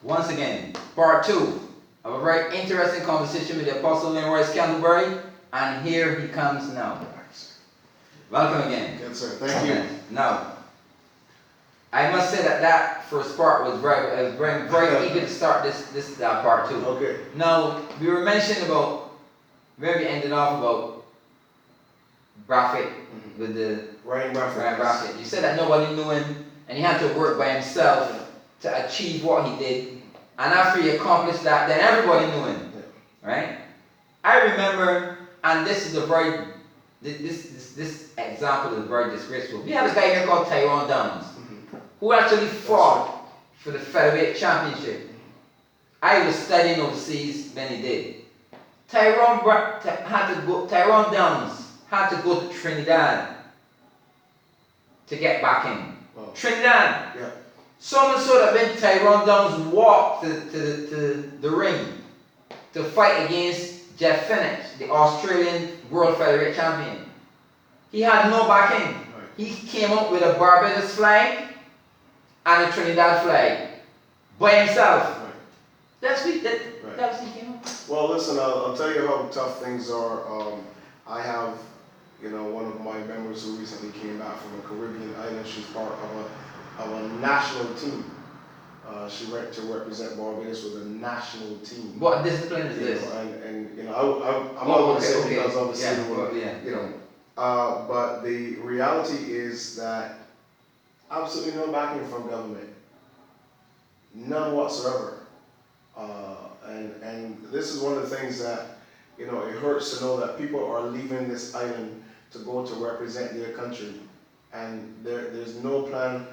Once again, part 2 of a very interesting conversation with the Apostle Leroyce Canterbury, and here he comes now. Welcome again. Yes, sir. Thank you. Now, I must say that first part was very eager to start this part 2. Okay. Now, we were mentioning about where we ended off about Braffett with the Ryan Braffett. You said that nobody knew him, and he had to work by himself to achieve what he did. And after he accomplished that, then everybody knew him, right? I remember, and this example is very disgraceful. We had a guy here called Tyrone Downs, who actually fought for the featherweight championship. I was studying overseas when he did. Tyrone Downs had to go to Trinidad to get back in. Wow. Trinidad. Yeah. So much so that when Tyrone Downs walked to the ring to fight against Jeff Finnett, the Australian World Featherweight Champion, he had no backing. Right. He came up with a Barbados flag and a Trinidad flag by himself. Right. That's what he came up with. Well, listen, I'll tell you how tough things are. I have, one of my members who recently came back from a Caribbean island. She's part of a national team. She went to represent Barbados with a national team. What discipline is this? I'm not going to say because obviously, but the reality is that absolutely no backing from government, none whatsoever. And this is one of the things that it hurts to know that people are leaving this island to go to represent their country, and there's no plan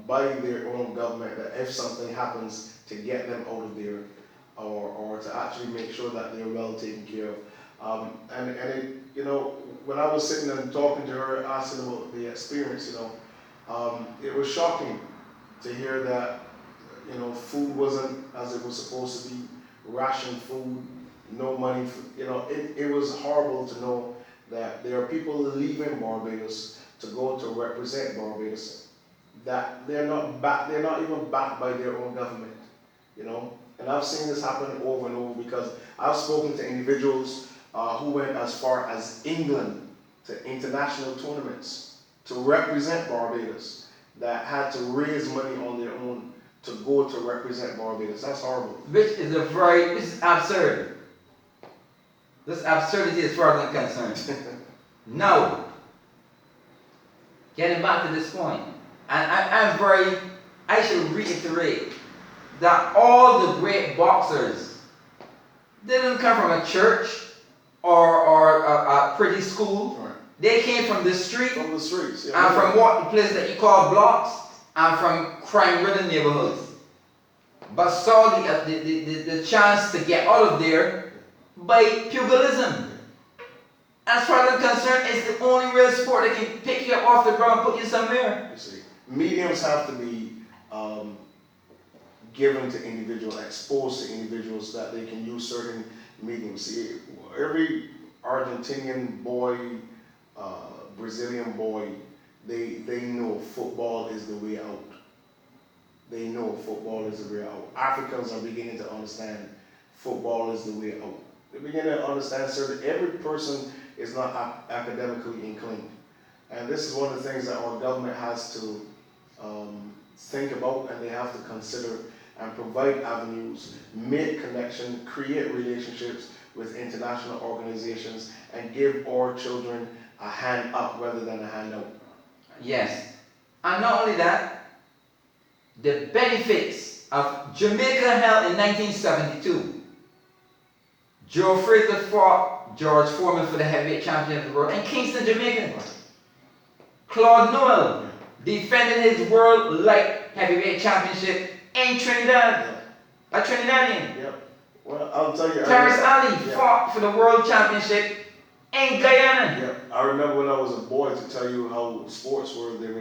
by their own government that if something happens to get them out of there, or to actually make sure that they're well taken care of. When I was sitting and talking to her, asking about the experience, it was shocking to hear that food wasn't as it was supposed to be, ration food, no money. It was horrible to know that there are people leaving Barbados to go to represent Barbados, that they're not even backed by their own government, And I've seen this happen over and over because I've spoken to individuals who went as far as England to international tournaments to represent Barbados, that had to raise money on their own to go to represent Barbados. That's horrible. This is absurd. This absurdity as far as I'm concerned. Now, getting back to this point, and I should reiterate that all the great boxers didn't come from a church or a pretty school. Right. They came from the street. From the streets. And from what place that you call blocks, and from crime-ridden neighborhoods. But saw the chance to get out of there by pugilism. As far as I'm concerned, it's the only real sport that can pick you up off the ground and put you somewhere. You see, mediums have to be given to individuals, exposed to individuals, that they can use certain mediums. See, every Argentinian boy, Brazilian boy, they know football is the way out. They know football is the way out. Africans are beginning to understand football is the way out. They're beginning to understand every person is not academically inclined. And this is one of the things that our government has to think about, and they have to consider and provide avenues, make connection, create relationships with international organizations, and give our children a hand up rather than a hand out. Yes. And not only that, the benefits of Jamaica held in 1972. Joe Frazier fought George Foreman for the heavyweight championship of the world in Kingston, Jamaica. Claude Noel defended his world light heavyweight championship in Trinidad. A Trinidadian. Yep. Well, I'll tell you. Terrence Ali fought for the world championship in Guyana. Yeah, I remember when I was a boy, to tell you how sports were. There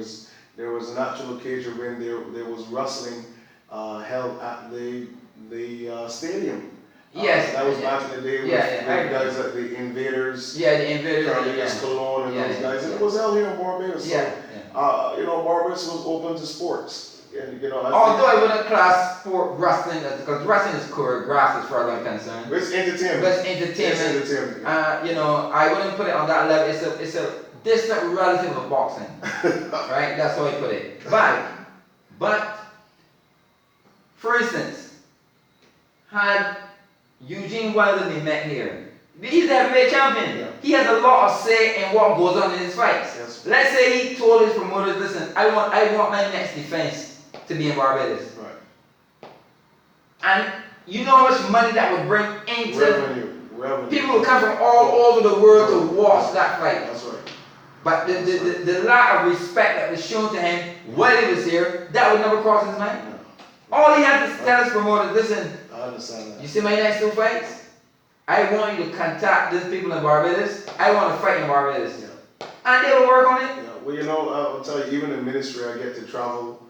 was an actual occasion when there was wrestling held at the stadium. Yes. That was back in the day with guys like the Invaders. Yeah, the Invaders. Carlos Colon and those guys. And it was held here in Barbados. So, Barbados was open to sports. And, you know, I Although I wouldn't class sport wrestling because wrestling is choreographed as far as I'm concerned. think it's entertainment. But it's entertainment. It's entertainment. You know, I wouldn't put it on that level. It's a distant relative of boxing, right? That's how I put it. But for instance, had Eugene Wilder been met here, he's the heavyweight champion. Yeah. He has a lot of say in what goes on in his fights. Yes. Let's say he told his promoters, "Listen, I want my next defense to be in Barbados." Right. And you know how much money that would bring into Revenue. people would come from all over the world to watch that fight. That's right. But the lack of respect that was shown to him while he was here, that would never cross his mind. No. All he had to tell his promoter, "Listen, I understand that. you see my next 2 fights? I want you to contact these people in Barbados. I want to fight in Barbados." Yeah. And they will work on it. Yeah. Well, you know, I'll tell you, even in ministry, I get to travel,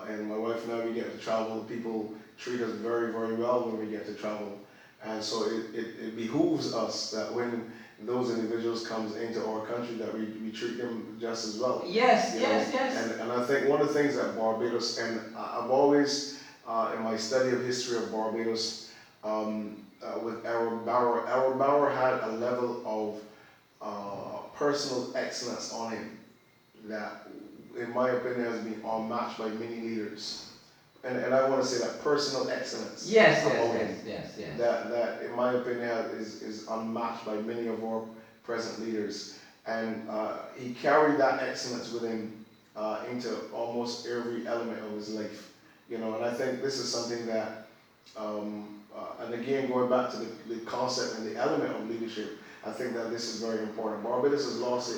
and my wife and I, we get to travel. People treat us very, very well when we get to travel. And so it behooves us that when those individuals comes into our country that we treat them just as well. Yes, You yes, know? yes. And I think one of the things that Barbados, and I've always, in my study of history of Barbados, with Aaron Bauer had a level of personal excellence on him that, in my opinion, has been unmatched by many leaders. And I want to say that personal excellence. Yes, about yes, him, yes, yes, yes. that in my opinion is unmatched by many of our present leaders. And he carried that excellence with him into almost every element of his life. You know, and I think this is something that, and again, going back to the concept and the element of leadership, I think that this is very important. Barbados has lost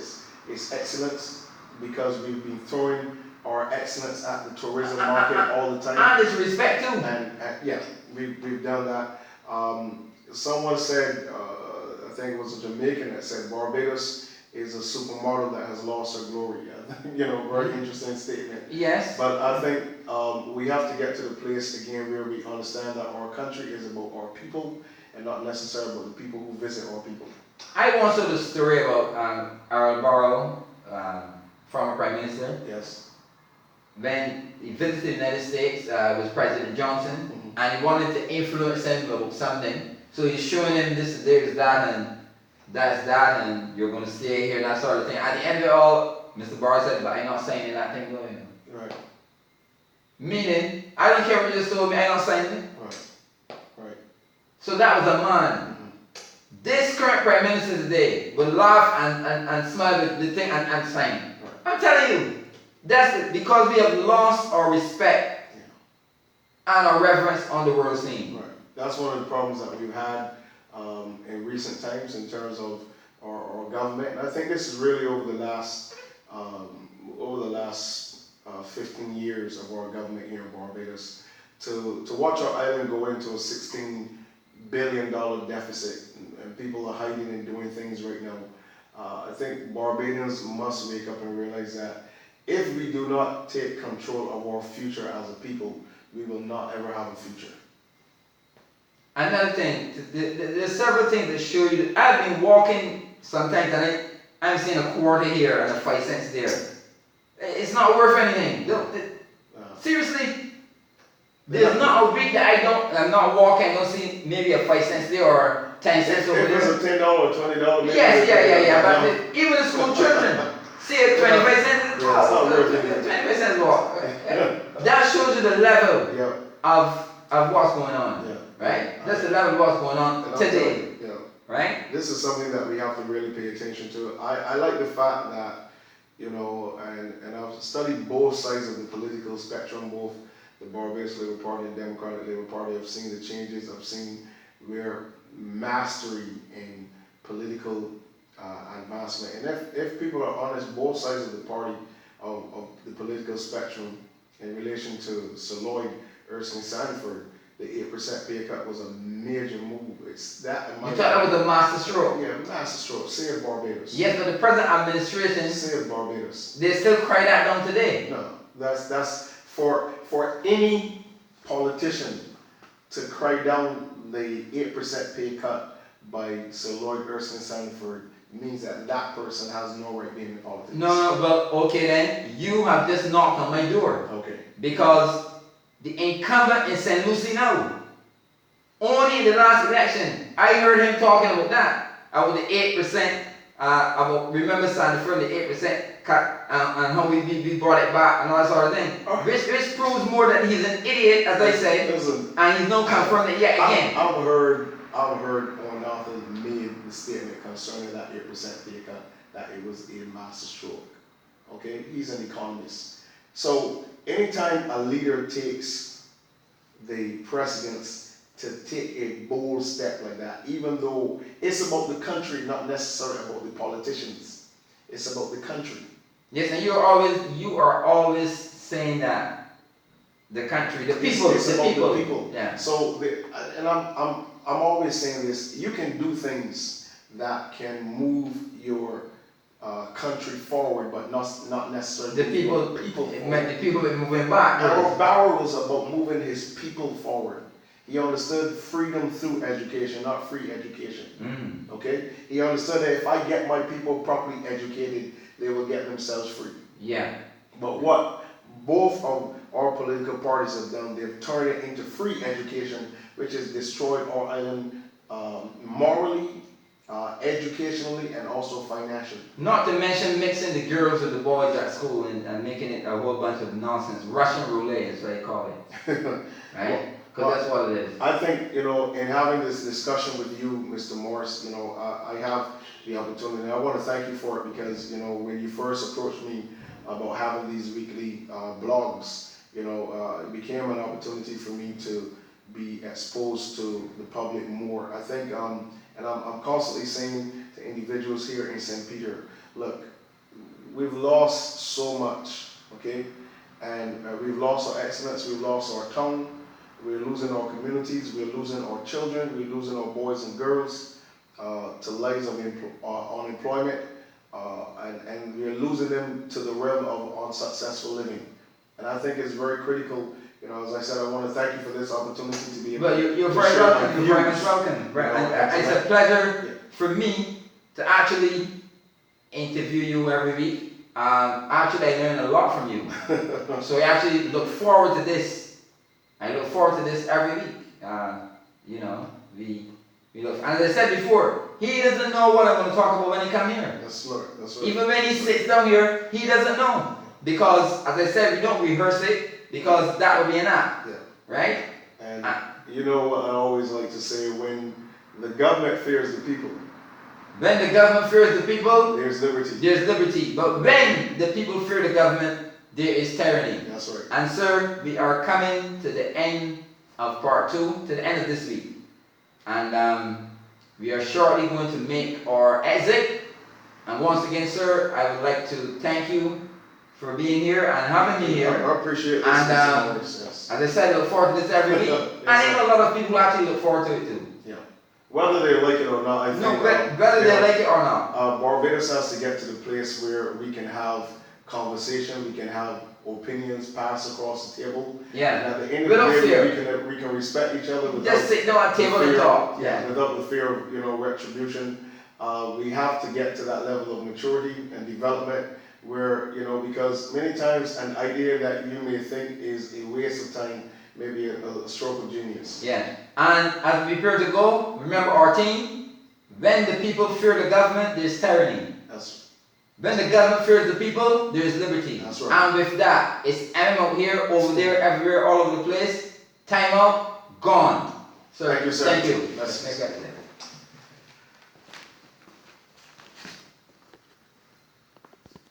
its excellence because we've been throwing our excellence at the tourism market all the time. And it's respect too. And yeah, we've done that. Someone said, I think it was a Jamaican that said, Barbados is a supermodel that has lost her glory. You know, very interesting statement. Yes. But I think we have to get to the place again where we understand that our country is about our people and not necessarily about the people who visit our people. I once heard a story about Aaron Barrow, former Prime Minister. Yes. When he visited the United States with President Johnson, and he wanted to influence him about something. So he's showing him this, there's that, and that's that, and you're going to stay here, and that sort of thing. At the end of it all, Mr. Barr said, "But I'm not signing that thing, though." Right. Meaning, I don't care what you just told me, I'm not signing it. Right. Right. So that was a man. This current Prime Minister today will laugh and smile with the thing and sign. Right. I'm telling you. That's it, because we have lost our respect and our reverence on the world scene. Right. That's one of the problems that we've had in recent times in terms of our government. And I think this is really over the last 15 years of our government here in Barbados. To watch our island go into a $16 billion deficit, and people are hiding and doing things right now. I think Barbadians must wake up and realize that if we do not take control of our future as a people, we will not ever have a future. Another thing, there's several things that show you that I've been walking sometimes and I'm seeing a quarter here and a 5 cents there. It's not worth anything. Seriously, there's not a week that I'm not walking, I don't see maybe a 5 cents there or 10 cents over there. If it's a $10 or $20, maybe. Yes, yeah. But even the school children, see 25 cents. Yeah, it's not worth it. 25 cents walk. That shows you the level of what's going on. Yeah. Right? That's the level of what's going on today. Right? This is something that we have to really pay attention to. I like the fact that, you know, and I've studied both sides of the political spectrum, both the Barbados Labour Party and Democratic Labour Party. I've seen the changes. I've seen where mastery in political advancement. And if people are honest, both sides of the party, of the political spectrum, in relation to Sir Lloyd Erskine Sandford, the 8% pay cut was a major move. It's that. You thought that was a master stroke? Yeah, master stroke. Say it Barbados. Yes, but the present administration. Say it Barbados. They still cry that down today. No, that's for any politician to cry down the 8% pay cut by Sir Lloyd Erskine Sandford. means that that person has no right being in politics. No, but okay then, you have just knocked on my door. Okay. Because the incumbent in St. Lucie now, only in the last election, I heard him talking about that, about the 8%, about, remember Sandy Fern, the 8% cut, and how we brought it back and all that sort of thing. Which proves more that he's an idiot, as I say, and he's not confirmed it yet again. I've heard on author made the statement concerning that 8% pay cut that it was a master stroke. Okay, he's an economist. So anytime a leader takes the precedence to take a bold step like that, even though it's about the country, not necessarily about the politicians, it's about the country. Yes, and you are always saying that the country, the people, it's the about people. the people. Yeah. So, I'm always saying this: you can do things that can move your country forward, but not necessarily The people forward. The people are moving back. Barrow was about moving his people forward. He understood freedom through education, not free education. Okay? He understood that if I get my people properly educated, they will get themselves free. Yeah. But what both of our political parties have done, they've turned it into free education, which has destroyed our island morally, educationally, and also financially. Not to mention mixing the girls with the boys at school and making it a whole bunch of nonsense. Russian roulette is what they call it. Right? Because that's what it is. I think, in having this discussion with you, Mr. Morris, I have the opportunity. I want to thank you for it because, when you first approached me about having these weekly blogs, it became an opportunity for me to be exposed to the public more. I think, and I'm constantly saying to individuals here in St. Peter, look, we've lost so much, okay? And we've lost our excellence, we've lost our tongue, we're losing our communities, we're losing our children, we're losing our boys and girls to lives of unemployment, and we're losing them to the realm of unsuccessful living. And I think it's very critical. As I said, I want to thank you for this opportunity to be able Well, you're very welcome. You're very much welcome. It's a pleasure for me to actually interview you every week. Actually, I learn a lot from you. So I actually look forward to this. I look forward to this every week. We look. As I said before, he doesn't know what I'm going to talk about when he comes here. That's right. Even when he sits down here, he doesn't know. Because, as I said, we don't rehearse it because that would be an act. Yeah. Right? And what I always like to say, when the government fears the people. When the government fears the people, there's liberty. There's liberty. But when the people fear the government, there is tyranny. That's right. And sir, we are coming to the end of part 2, to the end of this week. And we are shortly going to make our exit. And once again, sir, I would like to thank you for being here and having me here. I appreciate this. And yes. As I said, I look forward to this every week. And I know a lot of people actually look forward to it too. Yeah. Whether they like it or not, I think. No, whether they like it or not. Barbados has to get to the place where we can have conversation, we can have opinions passed across the table. Yeah. And at the end of the day, we can respect each other without just sit down at the table and talk. Yeah. Without the fear of retribution. We have to get to that level of maturity and development where, because many times an idea that you may think is a waste of time may be a stroke of genius. Yeah. And as we prepare to go, remember our team, when the people fear the government, there's tyranny. That's When the government fears the people, there is liberty. That's right. And with that, it's M.M Out here, over there, everywhere, all over the place. Time out, gone. So, thank you, sir. Thank you. That's